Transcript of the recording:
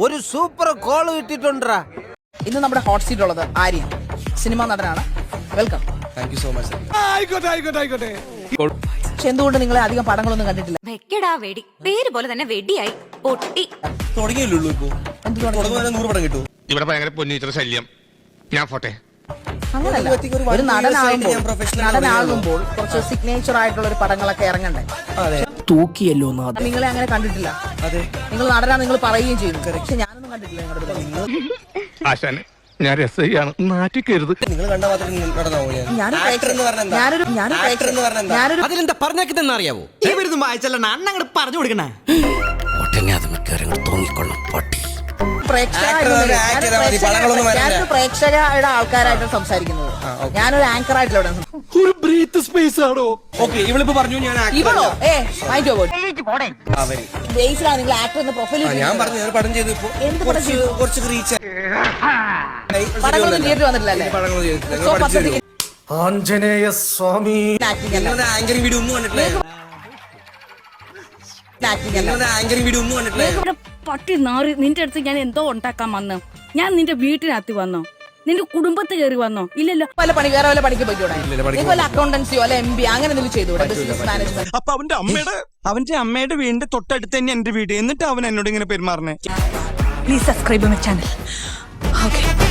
ഒരു super call കിട്ടിട്ടുണ്ടാ. ഇന്ന് നമ്മുടെ ഹോട്ട് സീറ്റ് ഉള്ളത് ആര്യ, സിനിമാ നടനാണ്. Welcome. Thank you so much. ആയിക്കോട്ടെ. പക്ഷെ എന്തുകൊണ്ട് നിങ്ങളെ അധികം പടങ്ങളൊന്നും കണ്ടിട്ടില്ല? വെക്കടാ വെടി, പേര് പോലെ തന്നെ വെടിയായി പൊട്ടി. തുടങ്ങിയല്ലോ ഇപ്പൊ. എന്ത് തുടങ്ങുന്ന 100 പടം കിട്ടും. ഇവിടെ ഭയങ്കര പൊന്നിച്ചിട്ട് ശല്യം. ഞാൻ പോട്ടെ. അങ്ങനല്ല, ഒരു നടനാകുമ്പോൾ കുറച്ച് സിഗ്നേച്ചർ ആയിട്ടുള്ള ഒരു പടങ്ങളൊക്കെ ഇറങ്ങണ്ടേ? തൂക്കിയല്ലോ നിങ്ങളെ അങ്ങനെ കണ്ടിട്ടില്ല. നിങ്ങൾ നടനാ നിങ്ങൾ പറയുകയും ചെയ്തു, പക്ഷെ ഞാനൊന്നും കണ്ടിട്ടില്ല നിങ്ങളുടെ. ആശാനെ, ഞാൻ രസയാണ്, നാറ്റിക്കരുത്. നിങ്ങൾ കണ്ട മാത്രം അതിലെന്താ പറഞ്ഞാക്കിട്ടെന്ന് അറിയാവോ? അണ്ണങ്ങട് പറഞ്ഞു കൊടുക്കണേ. തോന്നിക്കൊള്ളും പട്ടി. ഞാനൊരു പ്രേക്ഷകരുടെ ആൾക്കാരായിട്ട് സംസാരിക്കുന്നത്. ഞാനൊരു ആങ്കർ ആയിട്ടില്ല. ഒരു ബ്രീത്ത് സ്പേസ് ആണോ? ഓക്കെ, ഇവളിപ്പോ പറഞ്ഞു ഞാൻ ഇവളോ? ബേസിലാണ് നിങ്ങൾ ആക്ടർ എന്ന പ്രൊഫൈൽ. ഞാൻ പറഞ്ഞു ഞാൻ പടം ചെയ്തു. ഇപ്പൊ എന്ത് പടം ചെയ്തു? കുറച്ച് റീച്ച് പടങ്ങളൊന്നും തിയേറ്ററിൽ വന്നിട്ടില്ലല്ലേ? ആഞ്ജനേയ സ്വാമി. ആങ്കറിംഗ് വീഡിയോ ഒന്നും കണ്ടിട്ടില്ല. ആങ്കറിംഗ് വീഡിയോ ഒന്നും കണ്ടിട്ടില്ല. പട്ടി നാറി, നിന്റെ അടുത്ത് ഞാൻ എന്തോ ഉണ്ടാക്കാൻ വന്നു? ഞാൻ നിന്റെ വീട്ടിനകത്ത് വന്നോ? നിന്റെ കുടുംബത്ത് കയറി വന്നോ? ഇല്ലല്ലോ. വേറെ വല്ല പണിക്ക് പോയിക്കൂടെ? വല്ല അക്കൗണ്ടൻസിയോ അല്ലെ MBA അങ്ങനെ എന്തെങ്കിലും ചെയ്തൂടെ? Business management. അപ്പൊ അവന്റെ അമ്മയുടെ വീടിന്റെ തൊട്ടടുത്ത് തന്നെ എന്റെ വീട്. എന്നിട്ട് അവൻ എന്നോട് ഇങ്ങനെ പെരുമാറണേ. Please subscribe my channel. Okay.